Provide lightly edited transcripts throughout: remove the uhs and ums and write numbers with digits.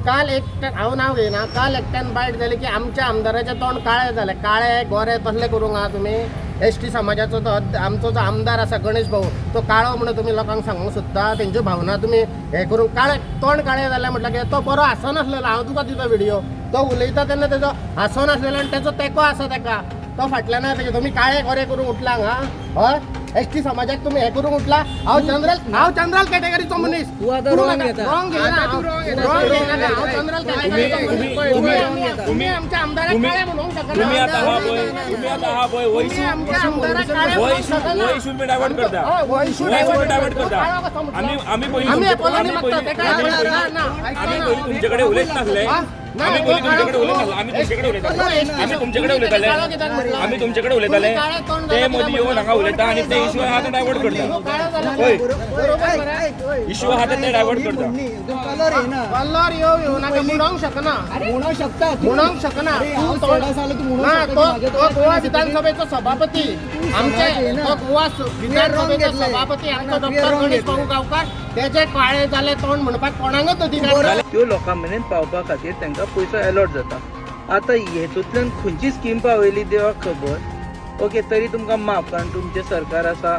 काल एकट्यान हांव नांव घेयना, काल एकट्यान बायट जाली की आमच्या आमदाराचे तोंड काळे झाले, काळे गोरे तसले करूंक आहा तुमी. एसटी समाजाचो तो आमचो जो आमदार आसा गणेश भाऊ, तो काळो म्हणून तुमी लोकांक सांगूंक सोदता. तेंच्यो भावना तुमी हे करून काळे तोंड काळे जालें म्हटल्यार कितें, तो बरो हांसनासलेलो. हांव तुका दिता व्हिडिओ, तो उलयता तेन्ना तेजो हांसनासलेलो आनी तेजो तेको आसा तेका. तो फाटल्यान तेजे तुमी काळे गोरे करूंक उठलांक हा हय. एसटी समाजाक तुम्ही हे करूंक उठला. हांव जनरल कॅटेगरीचो मनीस. तुम्ही आमच्या आमदाराक काळे म्हणूंक शकना. तुम्ही आता हा पळय वयशू डायवर्ट करता. आम्ही पयलीं तुमचे कडेन उलयत नासले. आम्ही तुमचे कडेन उलयताले ते मदीं येवन हांगा उलयता आनी ते इश्यू आहा तो डायवर्ट करता. इश्यू आहा ते डायवर्ट करता. कलर येऊ नाका म्हणूंक शकना. म्हणूंक शकना. तो गोवा विधानसभेचो सभापती, आमचे तो गोवा विधानसभेचो सभापती आमचो डॉक्टर गणेश भाऊ गांवकार, तेजे काळे जाले तोंड म्हणपाक कोणाकच अधिकार. त्यो लोकां मेरेन पावपा खातीर तांकां पयसो अलॉट जाता. आतां हेतूंतल्यान खंयची स्कीम पावयली देवाक खबर. ओके, तरी तुमकां माफ, कारण तुमचें सरकार आसा,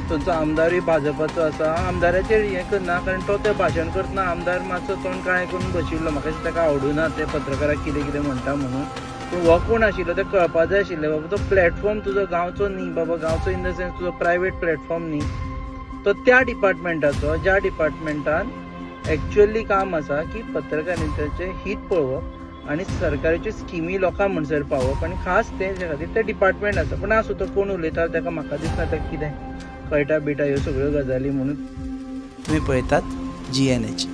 तुमचो आमदारूय भाजपाचो आसा. आमदाराचेर हें करना, कारण तो तें भाशण करतना आमदार मातसो तोंड काळें करून बशिल्लो. म्हाका दिसता ताका आवडुना ते पत्रकाराक कितें कितें म्हणटा म्हणून. पूण हो कोण आशिल्लो तें कळपा जाय आशिल्लें. बाबा तो प्लॅटफॉर्म तुजो गांवचो न्ही, बाबा गांवचो इन द सेन्स तुजो प्रायवेट प्लॅटफॉर्म न्ही, तो त्या डिपार्टमेंटाचो ज्या डिपार्टमेंटान एक्च्युअली काम आसा की पत्रकारितेचें हित पळोवप आनी सरकाराच्यो स्किमी लोकां म्हणसर पावोवप, आनी खास तेजे खातीर ते डिपार्टमेंट आसा. पूण आसूं तो कोण उलयता ताका म्हाका दिसना ताका कितें कळटा बिटा ह्यो सगळ्यो गजाली. म्हणून तुमी पळयतात GNH.